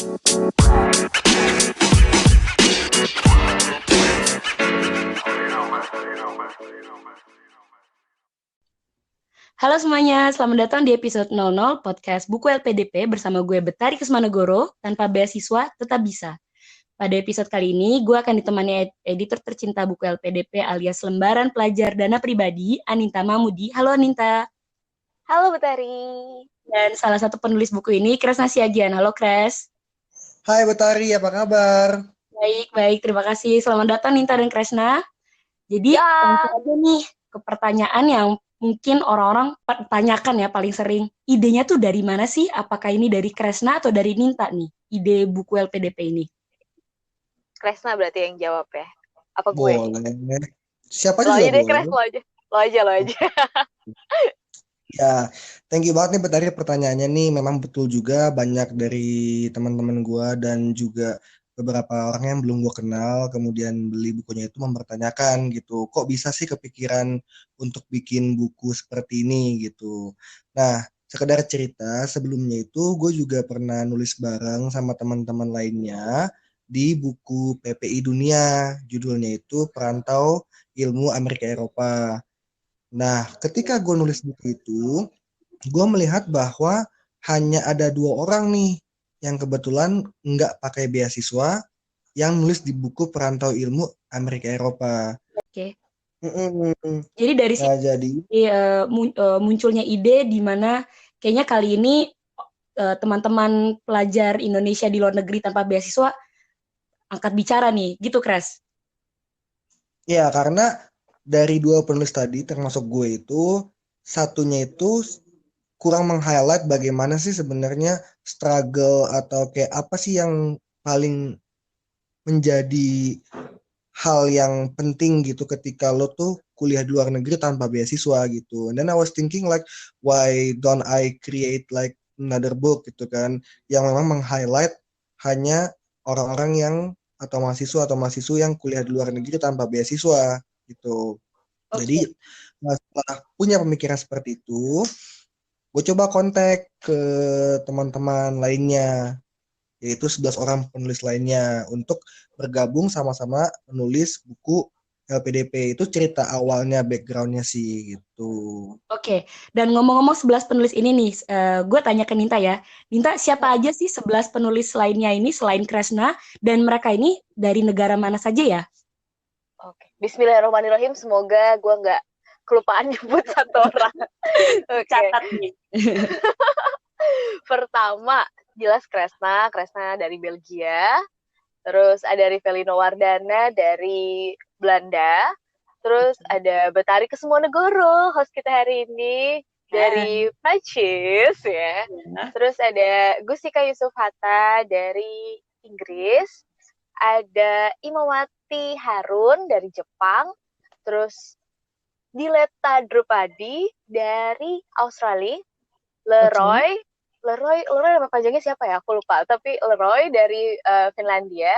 Halo semuanya, selamat datang di episode 00 podcast Buku LPDP bersama gue Betari Kesmanegoro, tanpa beasiswa tetap bisa. Pada episode kali ini, gue akan ditemani editor tercinta buku LPDP alias lembaran pelajar dana pribadi, Aninta Mamudi. Halo Aninta. Halo Betari. Dan salah satu penulis buku ini, Kresna Siagian. Halo Kres. Hai Betari, apa kabar? Baik, terima kasih. Selamat datang Ninta dan Kresna. Jadi langsung aja nih ke pertanyaan yang mungkin orang-orang tanyakan ya paling sering. Idenya tuh dari mana sih? Apakah ini dari Kresna atau dari Ninta nih? Ide buku LPDP ini. Kresna berarti yang jawab ya? Apa gue? Boleh. Siapa Lo juga aja deh, boleh. Kres, lo aja. Ya, thank you banget nih Betari pertanyaannya nih. Memang betul juga banyak dari teman-teman gue dan juga beberapa orang yang belum gue kenal kemudian beli bukunya itu mempertanyakan gitu. Kok bisa sih kepikiran untuk bikin buku seperti ini gitu. Nah, sekedar cerita sebelumnya itu gue juga pernah nulis bareng sama teman-teman lainnya di buku PPI Dunia. Judulnya itu Perantau Ilmu Amerika Eropa. Nah, ketika gue nulis buku itu, gue melihat bahwa hanya ada 2 orang nih yang kebetulan nggak pakai beasiswa yang nulis di buku Perantau Ilmu Amerika Eropa. Oke. Mm-mm. Jadi dari Nah, sini jadi munculnya ide di mana kayaknya kali ini teman-teman pelajar Indonesia di luar negeri tanpa beasiswa angkat bicara nih, gitu Kres. ya karena dari 2 penulis tadi termasuk gue itu satunya itu kurang meng-highlight bagaimana sih sebenarnya struggle atau kayak apa sih yang paling menjadi hal yang penting gitu ketika lo tuh kuliah di luar negeri tanpa beasiswa gitu. And then I was thinking like, why don't I create like another book gitu kan, yang memang meng-highlight hanya orang-orang yang atau mahasiswa yang kuliah di luar negeri tanpa beasiswa gitu. Jadi Oke. setelah punya pemikiran seperti itu, gue coba kontak ke teman-teman lainnya, yaitu 11 orang penulis lainnya untuk bergabung sama-sama menulis buku LPDP. Itu cerita awalnya, backgroundnya sih gitu. Oke, dan ngomong-ngomong 11 penulis ini nih, gue tanya ke Ninta ya. Ninta, siapa aja sih 11 penulis lainnya ini selain Kresna, dan mereka ini dari negara mana saja ya? Oke. Bismillahirrahmanirrahim. Semoga gue nggak kelupaan nyebut satu orang. Oke. Catat nih. Pertama, jelas Kresna dari Belgia. Terus ada Rivelino Wardana dari Belanda. Terus ada Betari Kesmanegoro, host kita hari ini dari Prancis ya. Terus ada Gustika Yusuf Hatta dari Inggris. Ada Imawati Harun dari Jepang. Terus Dileta Drupadi dari Australia. Leroy nama panjangnya siapa ya? Aku lupa. Tapi Leroy dari Finlandia.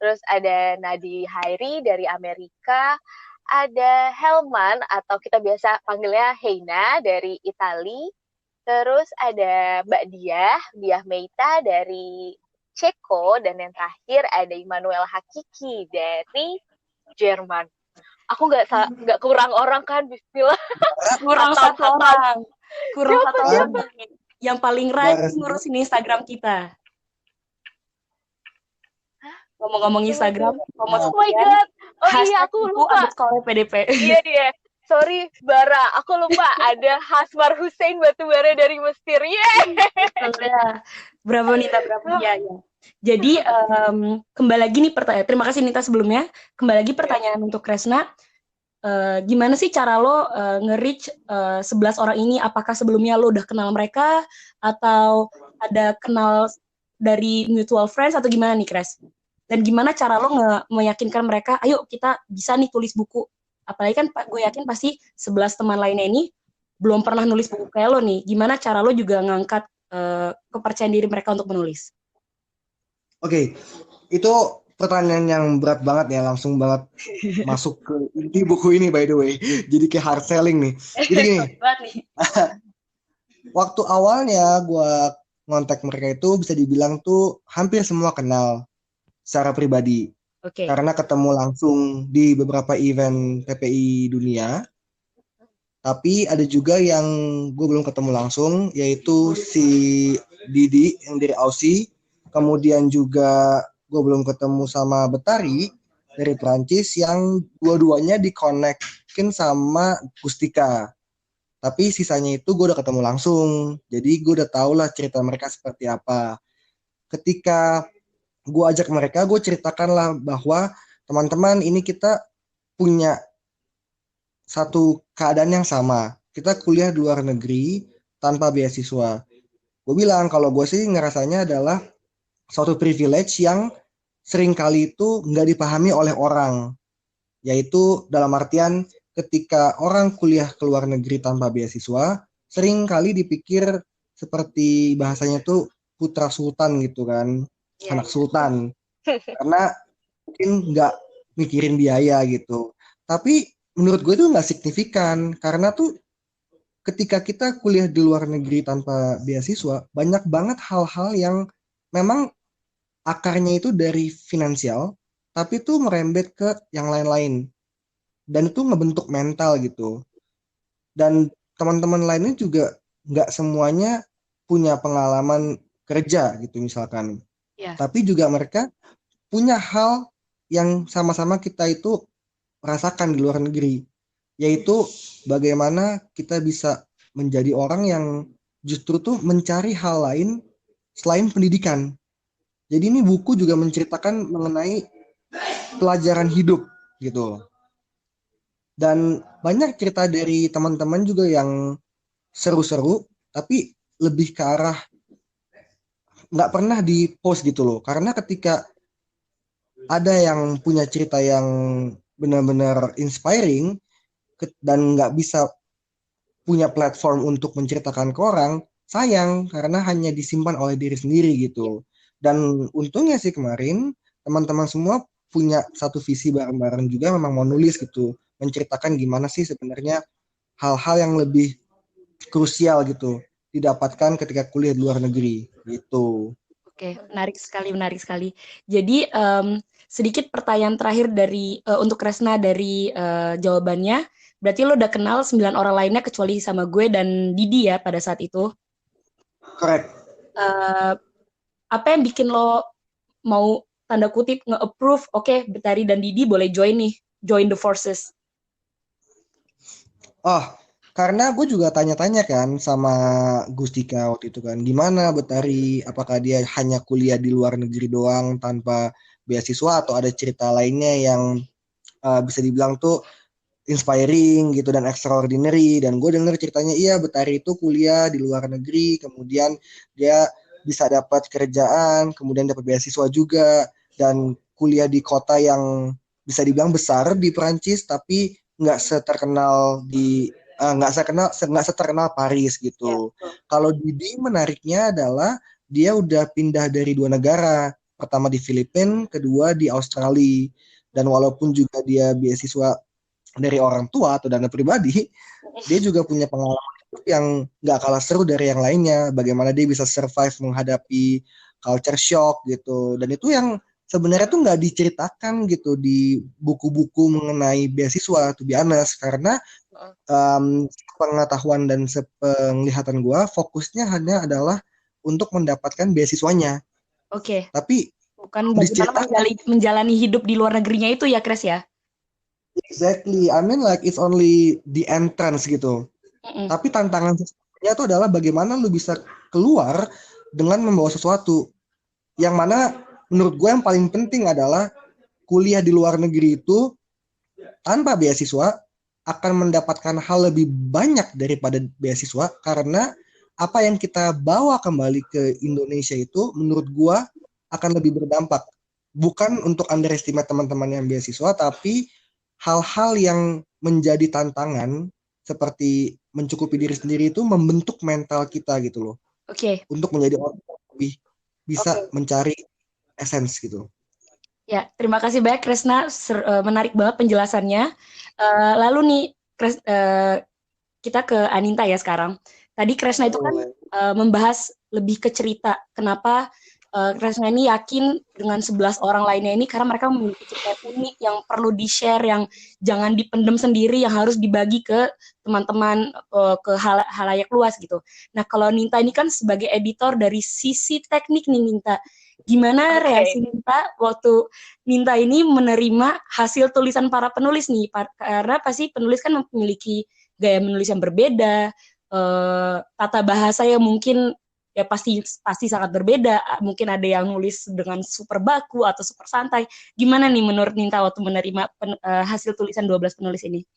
Terus ada Nadi Hairi dari Amerika. Ada Helman atau kita biasa panggilnya Heina dari Itali. Terus ada Mbak Diah Meita dari Ceko. Dan yang terakhir ada Immanuel Hakiki dari Jerman. Aku nggak kurang orang kan, Bismillah. Kurang satu orang. Siapa? Yang paling rajin ngurusin Instagram kita. Ngomong-ngomong Instagram, oh my god, iya aku lupa. PDP. Iya dia, sorry Bara, aku lupa ada Hasmar Hussein Batubara dari Mesir. Yeah. Berapa Nita, berapa ya. Jadi kembali lagi nih pertanyaan. Terima kasih Nita sebelumnya. Kembali lagi pertanyaan untuk Kresna. Gimana sih cara lo nge-reach 11 orang ini? Apakah sebelumnya lo udah kenal mereka atau ada kenal dari mutual friends atau gimana nih Kres? Dan gimana cara lo meyakinkan mereka, ayo kita bisa nih tulis buku. Apalagi kan gue yakin pasti 11 teman lainnya ini belum pernah nulis buku kayak lo nih. Gimana cara lo juga ngangkat kepercayaan diri mereka untuk menulis? Oke, itu pertanyaan yang berat banget ya, langsung banget masuk ke inti buku ini by the way. Jadi kayak hard selling nih. Jadi gini, waktu awalnya gue ngontak mereka itu bisa dibilang tuh hampir semua kenal secara pribadi. Oke. Karena ketemu langsung di beberapa event PPI dunia. Tapi ada juga yang gue belum ketemu langsung, yaitu si Didi yang dari Aussie. Kemudian juga gue belum ketemu sama Betari dari Prancis yang dua-duanya dikonekin sama Gustika. Tapi sisanya itu gue udah ketemu langsung. Jadi gue udah tau lah cerita mereka seperti apa. Ketika gue ajak mereka, gue ceritakanlah bahwa teman-teman ini kita punya satu keadaan yang sama. Kita kuliah di luar negeri tanpa beasiswa. Gue bilang kalau gue sih ngerasanya adalah suatu privilege yang seringkali itu nggak dipahami oleh orang. Yaitu dalam artian ketika orang kuliah ke luar negeri tanpa beasiswa, seringkali dipikir seperti bahasanya tuh putra sultan gitu kan, anak sultan. Karena mungkin nggak mikirin biaya gitu. Tapi menurut gue itu nggak signifikan karena tuh ketika kita kuliah di luar negeri tanpa beasiswa, banyak banget hal-hal yang memang akarnya itu dari finansial, tapi tuh merembet ke yang lain-lain. Dan itu ngebentuk mental gitu. Dan teman-teman lainnya juga nggak semuanya punya pengalaman kerja gitu misalkan. Ya. Tapi juga mereka punya hal yang sama-sama kita itu rasakan di luar negeri, yaitu bagaimana kita bisa menjadi orang yang justru tuh mencari hal lain selain pendidikan. Jadi ini buku juga menceritakan mengenai pelajaran hidup gitu. Dan banyak cerita dari teman-teman juga yang seru-seru, tapi lebih ke arah nggak pernah di post gitu loh. Karena ketika ada yang punya cerita yang benar-benar inspiring dan nggak bisa punya platform untuk menceritakan ke orang, sayang karena hanya disimpan oleh diri sendiri gitu. Dan untungnya sih kemarin teman-teman semua punya satu visi bareng-bareng juga memang mau nulis gitu, menceritakan gimana sih sebenarnya hal-hal yang lebih krusial gitu didapatkan ketika kuliah di luar negeri gitu. Oke, menarik sekali, menarik sekali. Jadi sedikit pertanyaan terakhir dari untuk Kresna dari jawabannya. Berarti lo udah kenal 9 orang lainnya kecuali sama gue dan Didi ya pada saat itu. Correct. Apa yang bikin lo mau tanda kutip nge-approve, oke, Betari dan Didi boleh join nih, join the forces? Oh, karena gue juga tanya-tanya kan sama Gustika waktu itu kan, gimana Betari, apakah dia hanya kuliah di luar negeri doang tanpa beasiswa atau ada cerita lainnya yang bisa dibilang tuh inspiring gitu dan extraordinary. Dan gue denger ceritanya iya Betari itu kuliah di luar negeri, kemudian dia bisa dapat kerjaan, kemudian dapat beasiswa juga, dan kuliah di kota yang bisa dibilang besar di Perancis, tapi nggak seterkenal di nggak seterkenal Paris gitu. Kalau Didi menariknya adalah dia udah pindah dari dua negara, pertama di Filipina, kedua di Australia. Dan walaupun juga dia beasiswa dari orang tua atau dana pribadi, dia juga punya pengalaman hidup yang nggak kalah seru dari yang lainnya. Bagaimana dia bisa survive menghadapi culture shock gitu. Dan itu yang sebenarnya tuh nggak diceritakan gitu di buku-buku mengenai beasiswa, to be honest. Karena pengetahuan dan penglihatan gue, fokusnya hanya adalah untuk mendapatkan beasiswanya. Oke. Tapi bukan bagaimana menjalani hidup di luar negerinya itu ya, Kres ya? Exactly, I mean like it's only the entrance gitu. Tapi tantangan sesungguhnya itu adalah bagaimana lu bisa keluar dengan membawa sesuatu. Yang mana menurut gue yang paling penting adalah kuliah di luar negeri itu tanpa beasiswa akan mendapatkan hal lebih banyak daripada beasiswa, karena apa yang kita bawa kembali ke Indonesia itu menurut gue akan lebih berdampak. Bukan untuk underestimate teman-teman yang beasiswa, tapi hal-hal yang menjadi tantangan seperti mencukupi diri sendiri itu membentuk mental kita gitu loh. Oke. Untuk menjadi orang yang lebih bisa mencari essence gitu. Ya, terima kasih banyak Kresna, menarik banget penjelasannya. Lalu nih, kita ke Aninta ya sekarang. Tadi Kresna itu kan membahas lebih ke cerita. Kenapa Kresna ini yakin dengan 11 orang lainnya ini karena mereka memiliki cerita unik yang perlu di-share, yang jangan dipendem sendiri, yang harus dibagi ke teman-teman, ke halayak luas gitu. Nah, kalau Ninta ini kan sebagai editor dari sisi teknik nih, Ninta. Gimana reaksi Ninta waktu Ninta ini menerima hasil tulisan para penulis nih? Karena pasti penulis kan memiliki gaya menulis yang berbeda, tata bahasa yang mungkin ya pasti sangat berbeda. Mungkin ada yang nulis dengan super baku atau super santai. Gimana nih menurut Ninta waktu menerima hasil tulisan 12 penulis ini?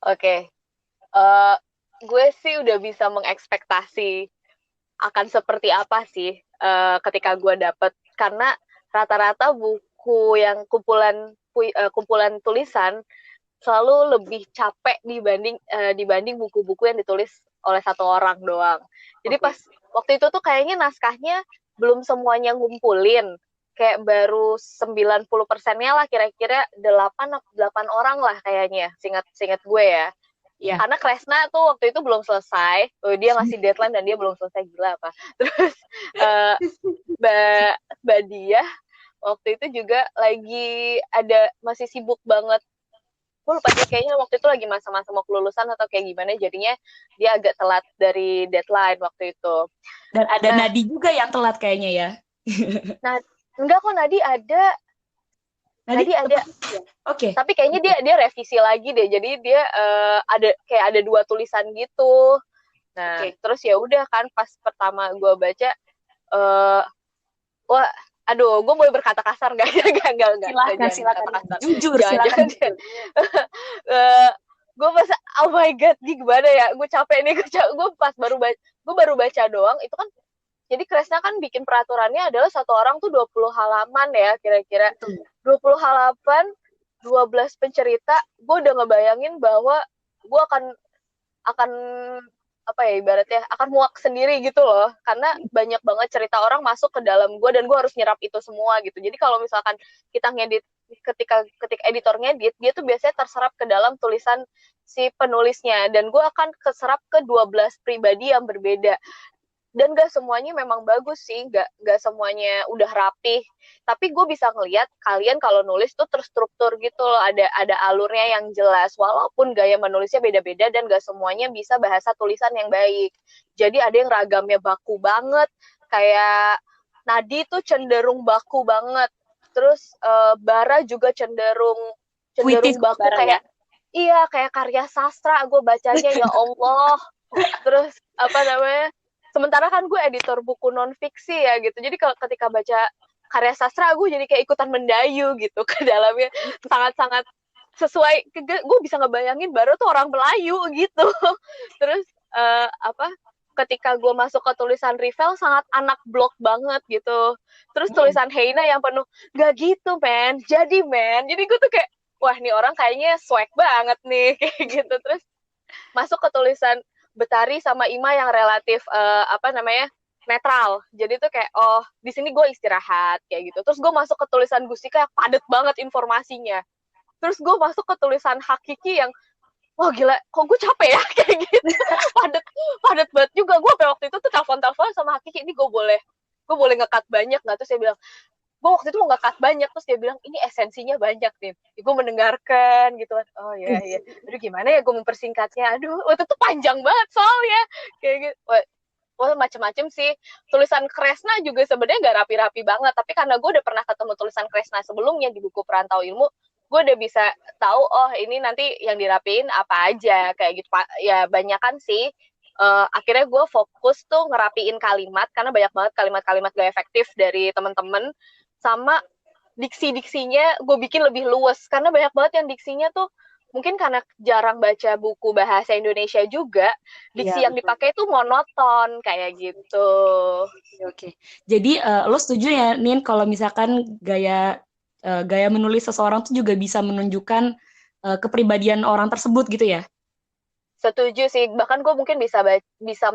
Oke. Gue sih udah bisa mengekspektasi akan seperti apa sih ketika gue dapet, karena rata-rata buku yang kumpulan tulisan selalu lebih capek dibanding buku-buku yang ditulis oleh satu orang doang. Jadi pas waktu itu tuh kayaknya naskahnya belum semuanya ngumpulin, kayak baru 90%-nya lah, kira-kira 8 orang lah kayaknya, seingat gue ya. Yeah. Karena Kresna tuh waktu itu belum selesai, dia ngasih deadline dan dia belum selesai, gila apa. Terus Mbak Diah waktu itu juga masih sibuk banget. Gue lupa dia kayaknya waktu itu lagi masa-masa mau kelulusan atau kayak gimana, jadinya dia agak telat dari deadline waktu itu. Dan ada Nadi juga yang telat kayaknya ya. Nah, enggak kok, Nadi ada. Oke. Tapi kayaknya dia revisi lagi deh. Jadi dia ada 2 tulisan gitu. Nah, terus ya udah kan pas pertama gue baca, wah, aduh, gue boleh berkata kasar nggak? Silakan. Jujur, silakan. Gue pas, oh my god, gimana ya? Gue capek nih, gue baru baca doang. Itu kan, jadi Kresna kan bikin peraturannya adalah satu orang tuh 20 halaman ya, kira-kira. 20 halaman, 12 pencerita. Gue udah ngebayangin bahwa gue akan apa ya, ibaratnya akan muak sendiri gitu loh, karena banyak banget cerita orang masuk ke dalam gue dan gue harus nyerap itu semua gitu. Jadi kalau misalkan kita ngedit, ketika editor ngedit, dia tuh biasanya terserap ke dalam tulisan si penulisnya, dan gue akan keserap ke 12 pribadi yang berbeda. Dan gak semuanya memang bagus sih, gak semuanya udah rapih, tapi gue bisa ngelihat kalian kalau nulis tuh terstruktur gitu loh, ada alurnya yang jelas, walaupun gaya menulisnya beda-beda dan gak semuanya bisa bahasa tulisan yang baik. Jadi ada yang ragamnya baku banget, kayak Nadi tuh cenderung baku banget, terus Bara juga cenderung baku, kayak iya, kayak karya sastra gue bacanya, ya Allah. Terus sementara kan gue editor buku non-fiksi ya gitu, jadi ketika baca karya sastra gue jadi kayak ikutan mendayu gitu ke dalamnya, sangat-sangat sesuai, gue bisa ngebayangin baru tuh orang Melayu gitu. Terus ketika gue masuk ke tulisan Rivel sangat anak blok banget gitu, terus tulisan Heina yang penuh, gak gitu men, jadi gue tuh kayak, wah nih orang kayaknya swag banget nih kayak gitu. Terus masuk ke tulisan Betari sama Ima yang relatif netral. Jadi tuh kayak, oh di sini gue istirahat kayak gitu. Terus gue masuk ke tulisan Gustika yang padat banget informasinya. Terus gue masuk ke tulisan Hakiki yang, wah gila, kok gue capek ya kayak gitu. padat banget juga. Gue waktu itu tuh telepon sama Hakiki, ini gue boleh nge-cut banyak nggak? Terus dia bilang, gue waktu itu mau nge-cut banyak, terus dia bilang ini esensinya banyak nih. Gue mendengarkan gitu kan, oh iya, aduh gimana ya gue mempersingkatnya, aduh waktu itu panjang banget soalnya kayak gitu. Wah macem-macem sih. Tulisan Kresna juga sebenarnya nggak rapi-rapi banget, tapi karena gue udah pernah ketemu tulisan Kresna sebelumnya di buku Perantau Ilmu, gue udah bisa tahu, oh ini nanti yang dirapiin apa aja kayak gitu ya. Banyakan sih akhirnya gue fokus tuh ngerapiin kalimat, karena banyak banget kalimat-kalimat gak efektif dari teman-teman, sama diksi-diksinya gue bikin lebih luas, karena banyak banget yang diksinya tuh mungkin karena jarang baca buku bahasa Indonesia juga, diksi yang dipakai tuh monoton kayak gitu. Oke. Jadi lo setuju ya Nin kalau misalkan gaya menulis seseorang tuh juga bisa menunjukkan kepribadian orang tersebut gitu ya? Setuju sih, bahkan gue mungkin bisa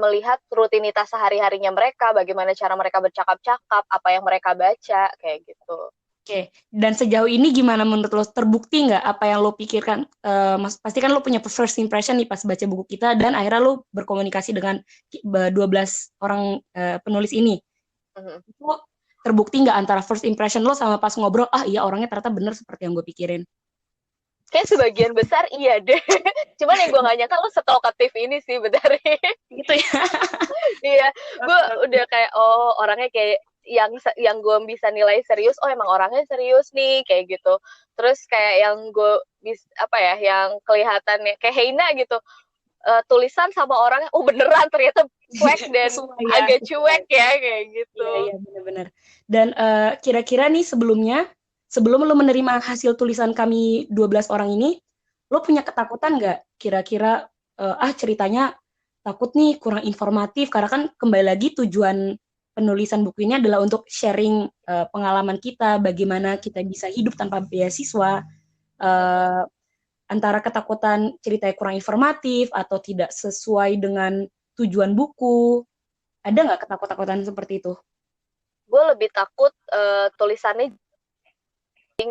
melihat rutinitas sehari-harinya mereka, bagaimana cara mereka bercakap-cakap, apa yang mereka baca, kayak gitu. Oke, dan sejauh ini gimana menurut lo? Terbukti nggak apa yang lo pikirkan? Pasti kan lo punya first impression nih pas baca buku kita, dan akhirnya lo berkomunikasi dengan 12 orang penulis ini. Itu terbukti nggak antara first impression lo sama pas ngobrol, iya orangnya ternyata bener seperti yang gue pikirin? Kayak sebagian besar iya deh. Cuman yang gue gak nyangka lo setalkatif ini sih bentar. Gitu ya. Iya, gue udah kayak orangnya kayak yang gue bisa nilai serius, emang orangnya serius nih kayak gitu. Terus kayak yang gue yang kelihatannya kayak Heina gitu, tulisan sama orangnya beneran ternyata swag dan agak cuek ya kayak gitu. Iya benar-benar. Dan kira-kira nih sebelum lo menerima hasil tulisan kami 12 orang ini, lo punya ketakutan nggak? Kira-kira ceritanya takut nih kurang informatif, karena kan kembali lagi tujuan penulisan buku ini adalah untuk sharing pengalaman kita, bagaimana kita bisa hidup tanpa beasiswa, antara ketakutan ceritanya kurang informatif atau tidak sesuai dengan tujuan buku. Ada nggak ketakutan seperti itu? Gue lebih takut tulisannya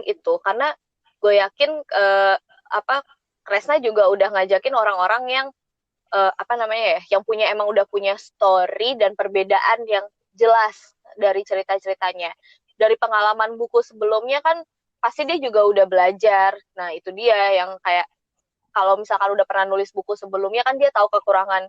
itu, karena gue yakin Kresna juga udah ngajakin orang-orang yang yang udah punya story dan perbedaan yang jelas dari cerita-ceritanya. Dari pengalaman buku sebelumnya kan pasti dia juga udah belajar. Nah, itu dia yang kayak kalau misalkan udah pernah nulis buku sebelumnya kan dia tahu kekurangan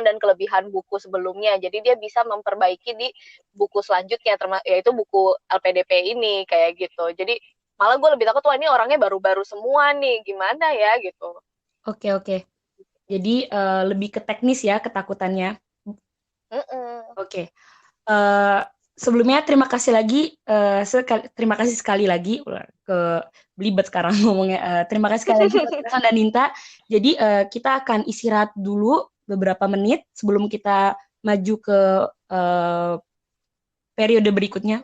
dan kelebihan buku sebelumnya. Jadi dia bisa memperbaiki di buku selanjutnya, yaitu buku LPDP ini kayak gitu. Jadi malah gue lebih takut ini orangnya baru-baru semua nih, gimana ya gitu. Oke. Jadi lebih ke teknis ya ketakutannya. Oke. Sebelumnya terima kasih terima kasih sekali lagi ke belibet sekarang ngomongnya. Terima kasih sekali lagi buat Kresna dan Ninta. Jadi kita akan istirahat dulu beberapa menit sebelum kita maju ke periode berikutnya.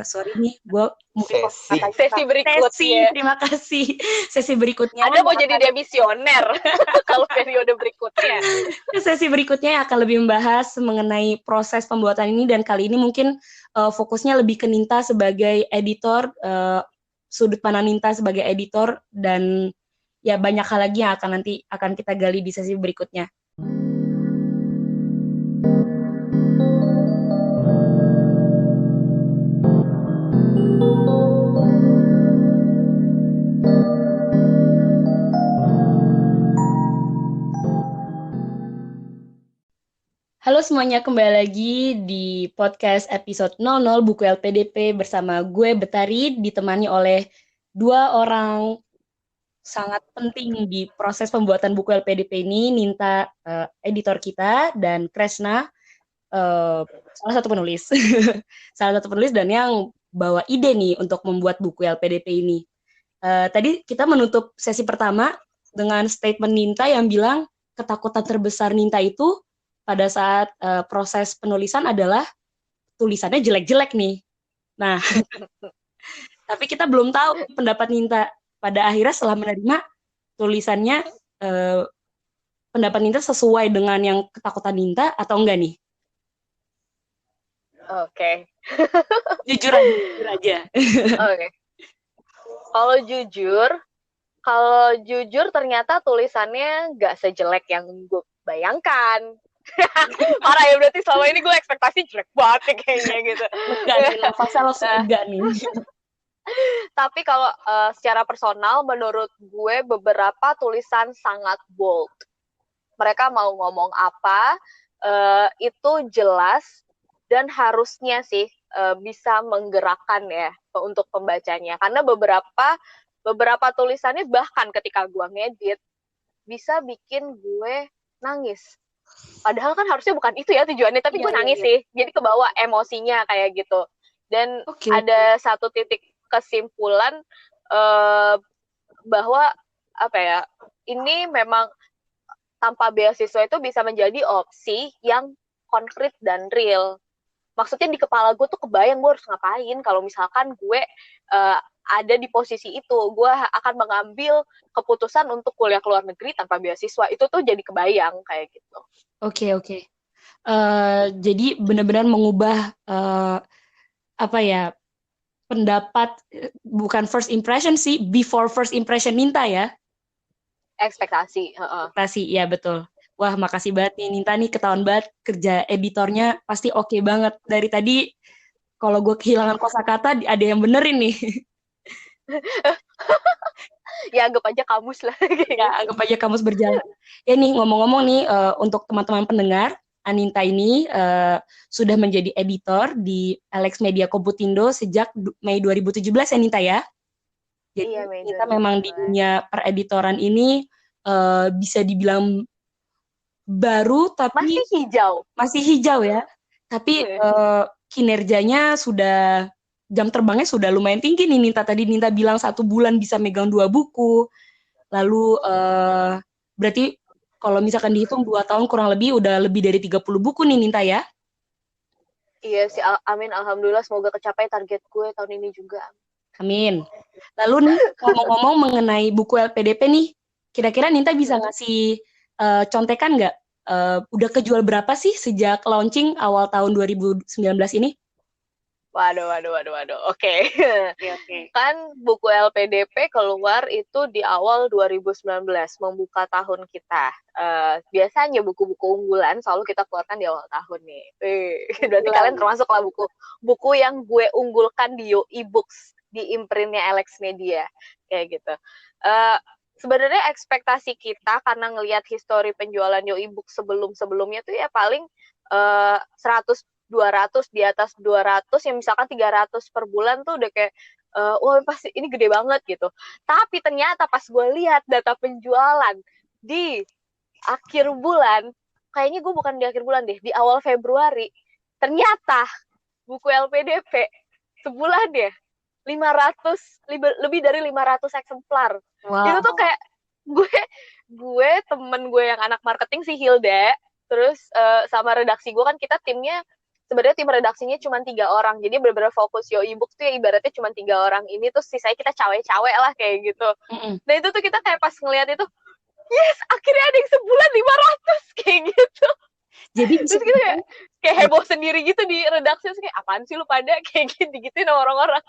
Sorry nih, gue mungkin sesi berikutnya. Terima kasih. Sesi berikutnya. Ada mau jadi demisioner kalau periode berikutnya. Sesi berikutnya akan lebih membahas mengenai proses pembuatan ini, dan kali ini mungkin fokusnya lebih ke Ninta sebagai editor, sudut pandang Ninta sebagai editor, dan ya banyak hal lagi yang akan kita gali di sesi berikutnya. Halo semuanya, kembali lagi di podcast episode 00 Buku LPDP bersama gue Betari, ditemani oleh 2 orang sangat penting di proses pembuatan buku LPDP ini, Ninta, editor kita, dan Kresna, salah satu penulis. Salah satu penulis dan yang bawa ide nih untuk membuat buku LPDP ini. Tadi kita menutup sesi pertama dengan statement Ninta yang bilang ketakutan terbesar Ninta itu pada saat proses penulisan adalah tulisannya jelek-jelek nih. Nah, tapi kita belum tahu pendapat Ninta. Pada akhirnya setelah menerima tulisannya, pendapat Ninta sesuai dengan yang ketakutan Ninta atau enggak nih? Oke. Jujur aja. Oke. Kalau jujur ternyata tulisannya nggak sejelek yang gue bayangkan. Parah ya, berarti selama ini gue ekspektasi jelek banget kayaknya gitu. Enggak nih. Tapi kalau secara personal menurut gue beberapa tulisan sangat bold. Mereka mau ngomong apa itu jelas dan harusnya sih bisa menggerakkan ya untuk pembacanya. Karena beberapa tulisannya bahkan ketika gue ngedit bisa bikin gue nangis. Padahal kan harusnya bukan itu ya tujuannya, tapi gue nangis sih. Jadi kebawa emosinya kayak gitu. Dan ada satu titik kesimpulan bahwa ini memang tanpa beasiswa itu bisa menjadi opsi yang konkret dan real. Maksudnya di kepala gue tuh kebayang gue harus ngapain kalau misalkan gue ada di posisi itu. Gue akan mengambil keputusan untuk kuliah ke luar negeri tanpa beasiswa. Itu tuh jadi kebayang kayak gitu. Oke. Jadi benar-benar mengubah pendapat, bukan first impression sih, before first impression Ninta ya. Ekspektasi. Ekspektasi, ya betul. Wah, makasih banget nih Ninta nih, ketahuan banget kerja editornya pasti oke banget. Dari tadi kalau gue kehilangan kosakata ada yang benerin nih. Ya anggap aja kamus lah. Ya, anggap aja kamus berjalan. Ya nih, ngomong-ngomong nih, untuk teman-teman pendengar, Aninta ini sudah menjadi editor di Alex Media Komputindo sejak Mei 2017 ya Ninta ya. Jadi Iya, Mei kita 2017. memang di dunia pereditoran ini bisa dibilang baru tapi masih hijau ya. Tapi kinerjanya sudah, jam terbangnya sudah lumayan tinggi nih Ninta. Tadi Ninta bilang 1 bulan bisa megang 2 buku. Lalu berarti kalau misalkan dihitung 2 tahun kurang lebih udah lebih dari 30 buku nih Ninta ya. Iya sih, amin, alhamdulillah, semoga kecapai target gue tahun ini juga. Amin. Lalu nih, ngomong-ngomong mengenai buku LPDP nih, kira-kira Ninta bisa ngasih contekan nggak? Udah kejual berapa sih sejak launching awal tahun 2019 ini? Waduh. Oke. Kan buku LPDP keluar itu di awal 2019, membuka tahun kita. Biasanya buku-buku unggulan selalu kita keluarkan di awal tahun nih. Berarti kalian termasuk lah buku yang gue unggulkan di Yo e-books, di imprintnya Alex Media, kayak gitu. Sebenarnya ekspektasi kita karena ngelihat histori penjualan Yo e-book sebelum-sebelumnya tuh ya paling 100, 200, di atas 200, yang misalkan 300 per bulan tuh udah kayak wah pasti ini gede banget gitu. Tapi ternyata pas gue lihat data penjualan di akhir bulan, kayaknya gue bukan di akhir bulan deh, di awal Februari, ternyata buku LPDP sebulan ya 500, lebih dari 500 eksemplar. Wow. Itu tuh kayak gue temen gue yang anak marketing si Hilda, terus sama redaksi gue kan kita timnya sebenarnya tim redaksinya cuma 3 orang, jadi benar-benar fokus Yo e-book tuh ya ibaratnya cuma 3 orang ini, terus sisanya kita cawe-cawe lah kayak gitu. Nah itu tuh kita kayak pas ngeliat itu, yes akhirnya ada yang sebulan 500 kayak gitu. Jadi terus kita kayak heboh sendiri gitu di redaksi, terus kayak apaan sih lu pada kayak gitu-gituin orang-orang.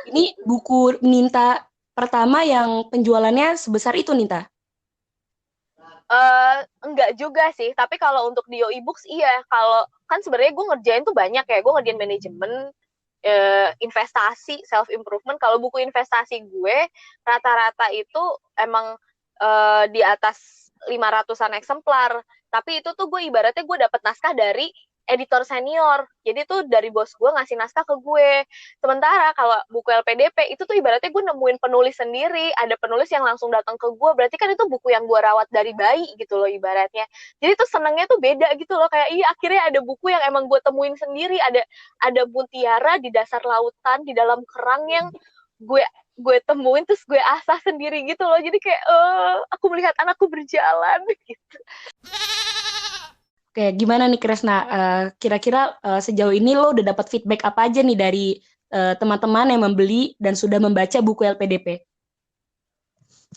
Ini buku Ninta pertama yang penjualannya sebesar itu Ninta? Enggak juga sih, tapi kalau untuk di Yo e-books iya. Kalau kan sebenarnya gue ngerjain tuh banyak ya, gue ngerjain manajemen, investasi, self improvement. Kalau buku investasi gue rata-rata itu emang di atas 500-an eksemplar, tapi itu tuh gue ibaratnya gue dapet naskah dari editor senior, jadi tuh dari bos gue ngasih naskah ke gue. Sementara kalau buku LPDP itu tuh ibaratnya gue nemuin penulis sendiri, ada penulis yang langsung datang ke gue, berarti kan itu buku yang gue rawat dari bayi gitu loh ibaratnya. Jadi tuh senengnya tuh beda gitu loh, kayak iya akhirnya ada buku yang emang gue temuin sendiri, ada mutiara di dasar lautan, di dalam kerang yang gue temuin terus gue asah sendiri gitu loh. Jadi kayak aku melihat anakku berjalan gitu. Oke, gimana nih Kresna? Kira-kira sejauh ini lo udah dapat feedback apa aja nih dari teman-teman yang membeli dan sudah membaca buku LPDP?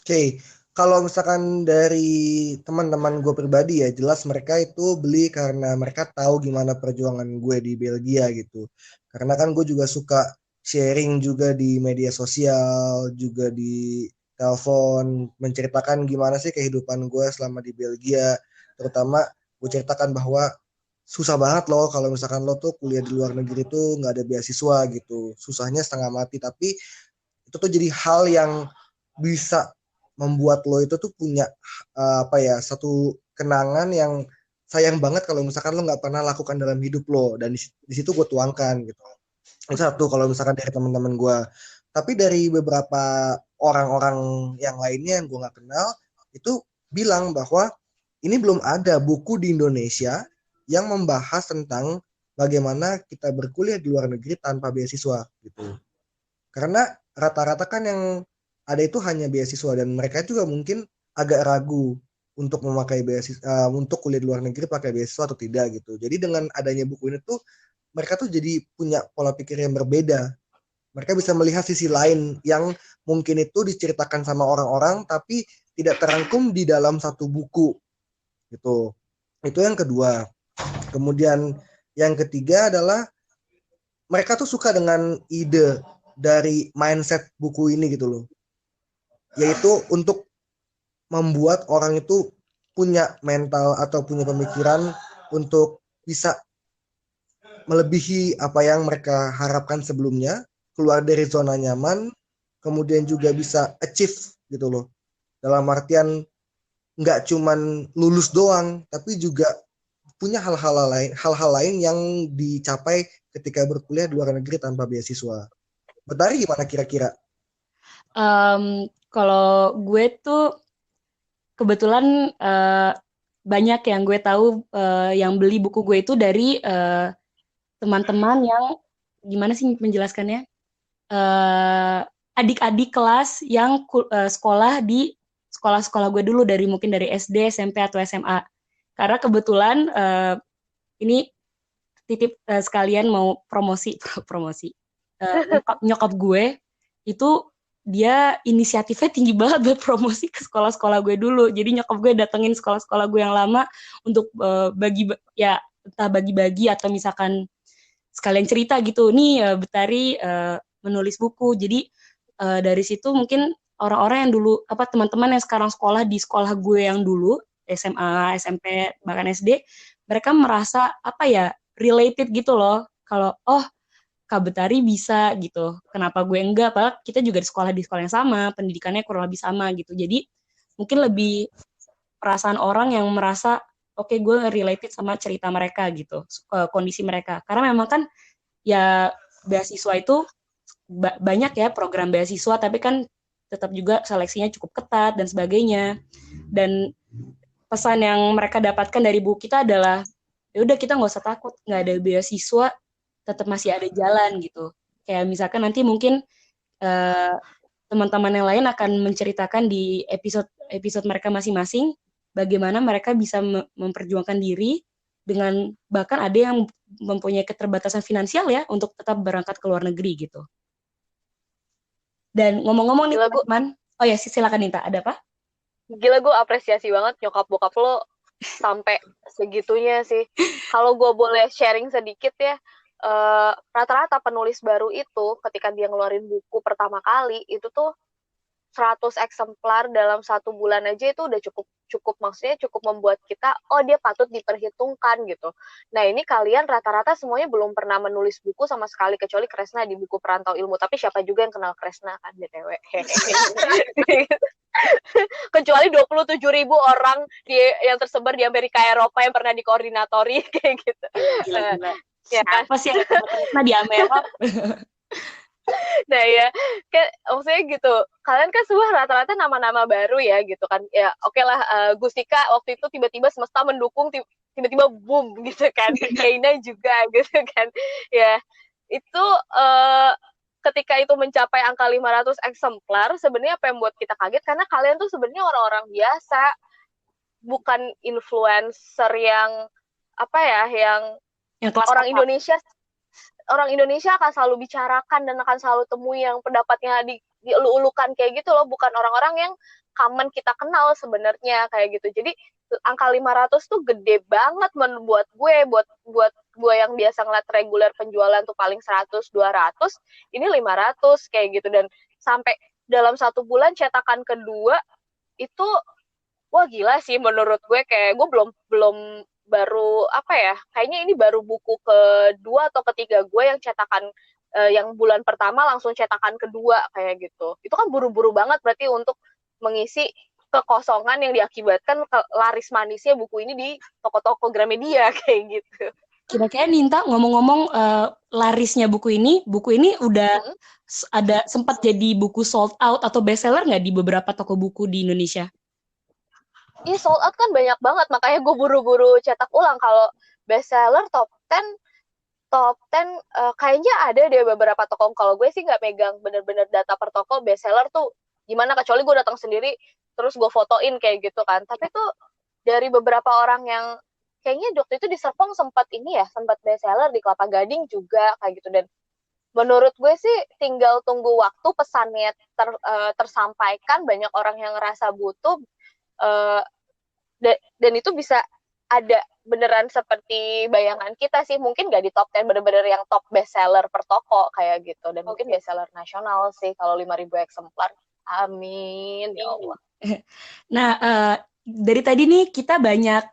Oke, kalau misalkan dari teman-teman gue pribadi ya, jelas mereka itu beli karena mereka tahu gimana perjuangan gue di Belgia gitu. Karena kan gue juga suka sharing juga di media sosial, juga di telepon, menceritakan gimana sih kehidupan gue selama di Belgia, terutama gue ceritakan bahwa susah banget loh kalau misalkan lo tuh kuliah di luar negeri tuh nggak ada beasiswa gitu, susahnya setengah mati, tapi itu tuh jadi hal yang bisa membuat lo itu tuh punya satu kenangan yang sayang banget kalau misalkan lo nggak pernah lakukan dalam hidup lo, dan di situ gue tuangkan gitu. Itu satu kalau misalkan dari teman-teman gue. Tapi dari beberapa orang-orang yang lainnya yang gue nggak kenal itu bilang bahwa ini belum ada buku di Indonesia yang membahas tentang bagaimana kita berkuliah di luar negeri tanpa beasiswa gitu. Karena rata-rata kan yang ada itu hanya beasiswa, dan mereka juga mungkin agak ragu untuk memakai beasiswa, untuk kuliah di luar negeri pakai beasiswa atau tidak gitu. Jadi dengan adanya buku ini tuh mereka tuh jadi punya pola pikir yang berbeda. Mereka bisa melihat sisi lain yang mungkin itu diceritakan sama orang-orang tapi tidak terangkum di dalam satu buku gitu. Itu yang kedua. Kemudian yang ketiga adalah mereka tuh suka dengan ide dari mindset buku ini gitu loh. Yaitu untuk membuat orang itu punya mental atau punya pemikiran untuk bisa melebihi apa yang mereka harapkan sebelumnya, keluar dari zona nyaman, kemudian juga bisa achieve gitu loh. Dalam artian nggak cuman lulus doang, tapi juga punya hal-hal lain yang dicapai ketika berkuliah di luar negeri tanpa beasiswa. Betari gimana kira-kira? Kalau gue tuh kebetulan banyak yang gue tahu yang beli buku gue itu dari teman-teman yang gimana sih menjelaskannya? Eh, Adik-adik kelas yang sekolah di sekolah-sekolah gue dulu dari mungkin dari SD, SMP atau SMA. Karena kebetulan ini titip sekalian mau promosi promosi. Nyokap gue itu dia inisiatifnya tinggi banget buat promosi ke sekolah-sekolah gue dulu. Jadi nyokap gue datengin sekolah-sekolah gue yang lama untuk ya entah bagi-bagi atau misalkan sekalian cerita gitu. Nih Betari menulis buku. Jadi dari situ mungkin orang-orang yang dulu teman-teman yang sekarang sekolah di sekolah gue yang dulu SMA, SMP, bahkan SD, mereka merasa related gitu loh. Kalau Kak Betari bisa gitu. Kenapa gue enggak? Padahal kita juga di sekolah yang sama, pendidikannya kurang lebih sama gitu. Jadi mungkin lebih perasaan orang yang merasa oke, gue related sama cerita mereka gitu, kondisi mereka. Karena memang kan ya beasiswa itu banyak ya program beasiswa, tapi kan tetap juga seleksinya cukup ketat dan sebagainya. Dan pesan yang mereka dapatkan dari buku kita adalah ya udah kita nggak usah takut, nggak ada beasiswa, tetap masih ada jalan gitu. Kayak misalkan nanti mungkin uh, teman-teman yang lain akan menceritakan di episode mereka masing-masing bagaimana mereka bisa memperjuangkan diri dengan bahkan ada yang mempunyai keterbatasan finansial ya untuk tetap berangkat ke luar negeri gitu. Dan ngomong-ngomong nih teman-teman, oh ya silakan Ninta, ada apa? Gila, gue apresiasi banget nyokap bokap lo sampai segitunya sih. Kalau gue boleh sharing sedikit ya, rata-rata penulis baru itu ketika dia ngeluarin buku pertama kali itu tuh 100 eksemplar dalam 1 bulan aja itu udah cukup maksudnya cukup membuat kita dia patut diperhitungkan gitu. Nah ini kalian rata-rata semuanya belum pernah menulis buku sama sekali kecuali Kresna di buku Perantau Ilmu, tapi siapa juga yang kenal Kresna kan BTW. Kecuali 27.000 orang yang tersebar di Amerika Eropa yang pernah dikoordinatori kayak gitu. Gila. Siapa sih yang Kresna di Amerika? Nah ya, kayak maksudnya gitu. Kalian kan semua rata-rata nama-nama baru ya gitu kan. Ya oke lah, Gustika waktu itu tiba-tiba semesta mendukung, tiba-tiba boom gitu kan. Keina juga gitu kan. Ya itu ketika itu mencapai angka 500 eksemplar, sebenarnya apa yang buat kita kaget karena kalian tuh sebenarnya orang-orang biasa, bukan influencer yang yang orang Indonesia akan selalu bicarakan dan akan selalu temui yang pendapatnya diulu-ulukan kayak gitu loh, bukan orang-orang yang common kita kenal sebenarnya kayak gitu. Jadi angka 500 tuh gede banget buat gue yang biasa ngeliat reguler penjualan tuh paling 100 200, ini 500 kayak gitu. Dan sampai dalam 1 bulan cetakan kedua itu wah gila sih menurut gue. Kayak gue belum baru kayaknya ini baru buku kedua atau ketiga gue yang cetakan yang bulan pertama langsung cetakan kedua kayak gitu. Itu kan buru-buru banget berarti untuk mengisi kekosongan yang diakibatkan laris manisnya buku ini di toko-toko Gramedia kayak gitu. Kira-kira Ninta ngomong-ngomong larisnya buku ini udah ada sempat jadi buku sold out atau bestseller nggak di beberapa toko buku di Indonesia? Iya sold out kan banyak banget, makanya gue buru-buru cetak ulang. Kalau bestseller top 10 kayaknya ada deh beberapa toko. Kalau gue sih nggak megang bener-bener data per toko bestseller tuh gimana, kecuali gue datang sendiri terus gue fotoin kayak gitu kan. Tapi tuh dari beberapa orang yang kayaknya waktu itu di Serpong sempat bestseller, di Kelapa Gading juga kayak gitu. Dan menurut gue sih tinggal tunggu waktu pesannya tersampaikan, banyak orang yang ngerasa butuh, dan itu bisa ada beneran seperti bayangan kita sih, mungkin nggak di top 10 bener-bener yang top bestseller per toko kayak gitu, dan mungkin bestseller nasional sih kalau 5.000 eksemplar. Amin ya Allah. Nah, dari tadi nih kita banyak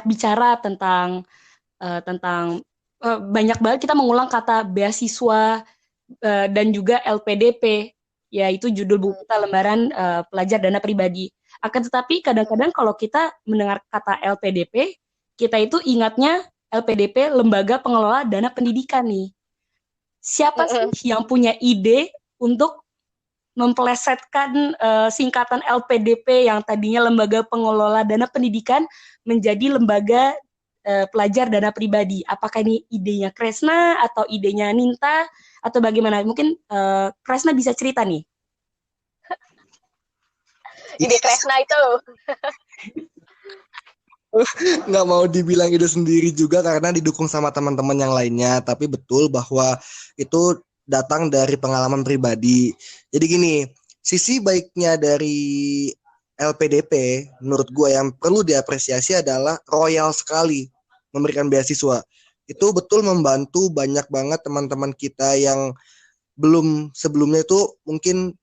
bicara tentang banyak banget kita mengulang kata beasiswa dan juga LPDP, yaitu judul buku kita lembaran pelajar dana pribadi. Akan tetapi kadang-kadang kalau kita mendengar kata LPDP, kita itu ingatnya LPDP Lembaga Pengelola Dana Pendidikan nih. Siapa sih yang punya ide untuk memplesetkan singkatan LPDP yang tadinya Lembaga Pengelola Dana Pendidikan menjadi Lembaga Pelajar Dana Pribadi? Apakah ini idenya Kresna atau idenya Ninta atau bagaimana? Mungkin Kresna bisa cerita nih. Ide Kresna itu. Nggak mau dibilang ide sendiri juga karena didukung sama teman-teman yang lainnya, tapi betul bahwa itu datang dari pengalaman pribadi. Jadi gini, sisi baiknya dari LPDP menurut gue yang perlu diapresiasi adalah royal sekali memberikan beasiswa. Itu betul membantu banyak banget teman-teman kita yang belum sebelumnya itu mungkin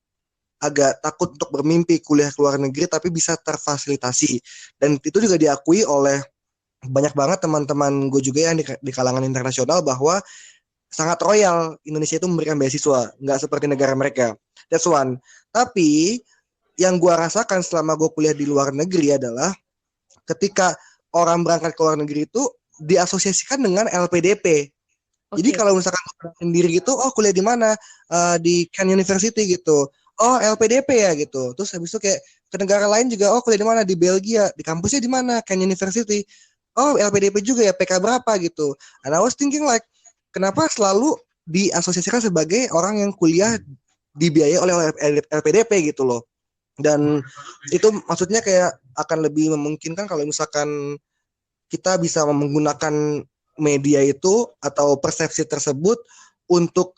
agak takut untuk bermimpi kuliah ke luar negeri tapi bisa terfasilitasi, dan itu juga diakui oleh banyak banget teman-teman gue juga yang di kalangan internasional bahwa sangat royal Indonesia itu memberikan beasiswa, nggak seperti negara mereka. That's one. Tapi yang gue rasakan selama gue kuliah di luar negeri adalah ketika orang berangkat ke luar negeri itu diasosiasikan dengan LPDP. Jadi kalau misalkan sendiri gitu, oh kuliah di mana? Di Kent University gitu. Oh LPDP ya gitu. Terus habis itu kayak ke negara lain juga, oh kuliah di mana? Di Belgia. Di kampusnya di mana? Kent University. Oh LPDP juga ya, PK berapa gitu. And I was thinking like, kenapa selalu diasosiasikan sebagai orang yang kuliah dibiayai oleh LPDP gitu loh. Dan itu maksudnya kayak akan lebih memungkinkan kalau misalkan kita bisa menggunakan media itu atau persepsi tersebut untuk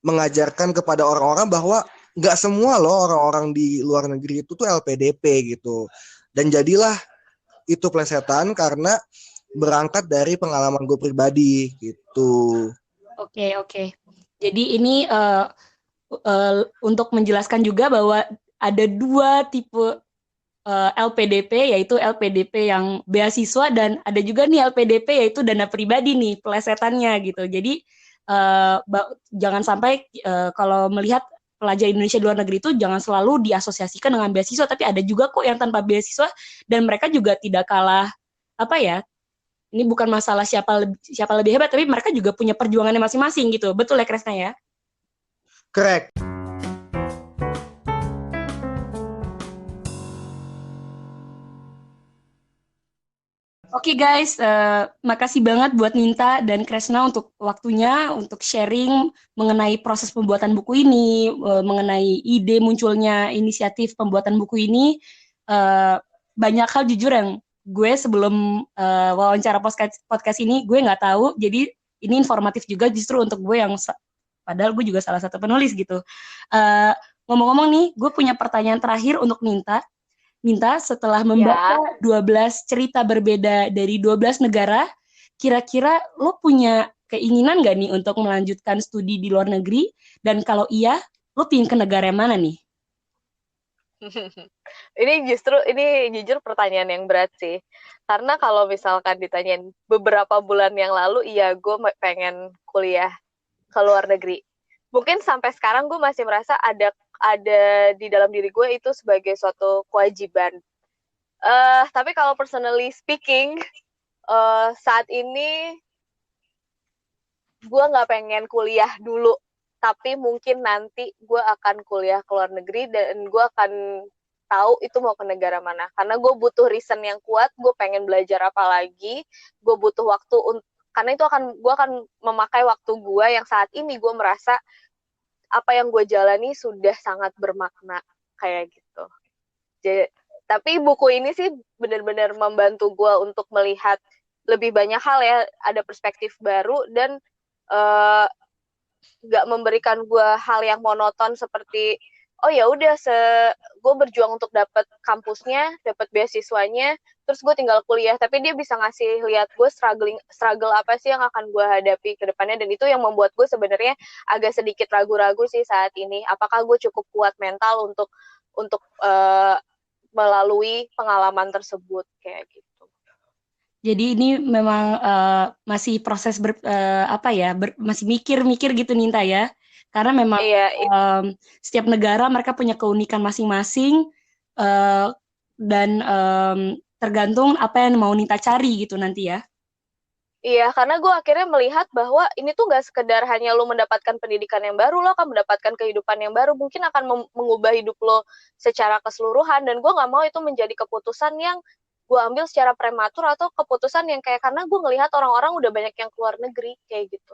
mengajarkan kepada orang-orang bahwa nggak semua loh orang-orang di luar negeri itu tuh LPDP gitu. Dan jadilah itu plesetan karena berangkat dari pengalaman gue pribadi gitu. Oke. Jadi ini untuk menjelaskan juga bahwa ada dua tipe LPDP, yaitu LPDP yang beasiswa dan ada juga nih LPDP yaitu dana pribadi nih pelesetannya gitu. Jadi jangan sampai kalau melihat pelajar Indonesia di luar negeri itu jangan selalu diasosiasikan dengan beasiswa, tapi ada juga kok yang tanpa beasiswa dan mereka juga tidak kalah ini bukan masalah siapa lebih hebat, tapi mereka juga punya perjuangannya masing-masing gitu. Betul ya Kresna ya? Correct. Oke guys, makasih banget buat Ninta dan Kresna untuk waktunya, untuk sharing mengenai proses pembuatan buku ini, mengenai ide munculnya inisiatif pembuatan buku ini. Banyak hal jujur yang gue sebelum wawancara podcast ini, gue nggak tahu, jadi ini informatif juga justru untuk gue yang, padahal gue juga salah satu penulis gitu. Ngomong-ngomong nih, gue punya pertanyaan terakhir untuk Ninta. Ninta, setelah membaca 12 cerita berbeda dari 12 negara, kira-kira lo punya keinginan nggak nih untuk melanjutkan studi di luar negeri? Dan kalau iya, lo pingin ke negara yang mana nih? Ini jujur pertanyaan yang berat sih. Karena kalau misalkan ditanyain beberapa bulan yang lalu, iya gue pengen kuliah ke luar negeri. Mungkin sampai sekarang gue masih merasa ada di dalam diri gue itu sebagai suatu kewajiban. Tapi kalau personally speaking, saat ini gue nggak pengen kuliah dulu, tapi mungkin nanti gue akan kuliah ke luar negeri dan gue akan tahu itu mau ke negara mana. Karena gue butuh reason yang kuat, gue pengen belajar apa lagi, gue butuh waktu karena itu gue akan memakai waktu gue yang saat ini gue merasa apa yang gue jalani sudah sangat bermakna kayak gitu. Jadi, tapi buku ini sih benar-benar membantu gue untuk melihat lebih banyak hal ya, ada perspektif baru dan gak memberikan gue hal yang monoton seperti oh ya udah gue berjuang untuk dapat kampusnya, dapat beasiswanya, terus gue tinggal kuliah. Tapi dia bisa ngasih lihat gue struggle apa sih yang akan gue hadapi ke depannya, dan itu yang membuat gue sebenarnya agak sedikit ragu-ragu sih saat ini. Apakah gue cukup kuat mental untuk melalui pengalaman tersebut kayak gitu. Jadi ini memang masih proses masih mikir-mikir gitu Ninta ya. Karena memang Iya, setiap negara mereka punya keunikan masing-masing dan tergantung apa yang mau Ninta cari gitu nanti ya. iya, karena gue akhirnya melihat bahwa ini tuh gak sekedar hanya lo mendapatkan pendidikan yang baru, lo akan mendapatkan kehidupan yang baru, mungkin akan mengubah hidup lo secara keseluruhan, dan gue gak mau itu menjadi keputusan yang gue ambil secara prematur, atau keputusan yang kayak, karena gue ngelihat orang-orang udah banyak yang keluar negeri, kayak gitu.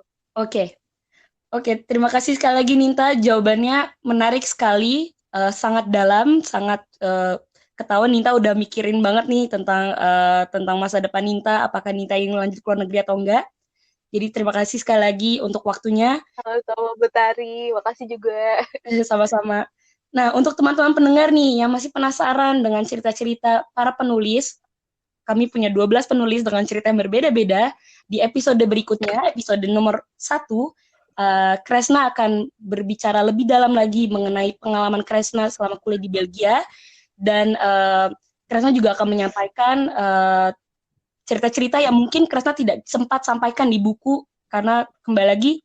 Oke, terima kasih sekali lagi Ninta, jawabannya menarik sekali, sangat dalam, sangat ketahuan Ninta udah mikirin banget nih tentang masa depan Ninta, apakah Ninta ingin lanjut ke luar negeri atau enggak. Jadi terima kasih sekali lagi untuk waktunya. Sama Betari, makasih juga. Sama-sama. Nah, untuk teman-teman pendengar nih yang masih penasaran dengan cerita-cerita para penulis, kami punya 12 penulis dengan cerita yang berbeda-beda. Di episode berikutnya, episode nomor 1, Kresna akan berbicara lebih dalam lagi mengenai pengalaman Kresna selama kuliah di Belgia. Dan Kresna juga akan menyampaikan cerita-cerita yang mungkin Kresna tidak sempat sampaikan di buku, karena kembali lagi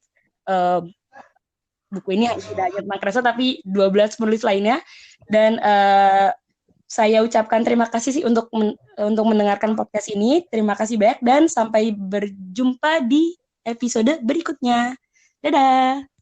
buku ini tidak hanya tentang Kresna, tapi 12 penulis lainnya. Dan saya ucapkan terima kasih sih untuk mendengarkan podcast ini. Terima kasih banyak dan sampai berjumpa di episode berikutnya. Dadah!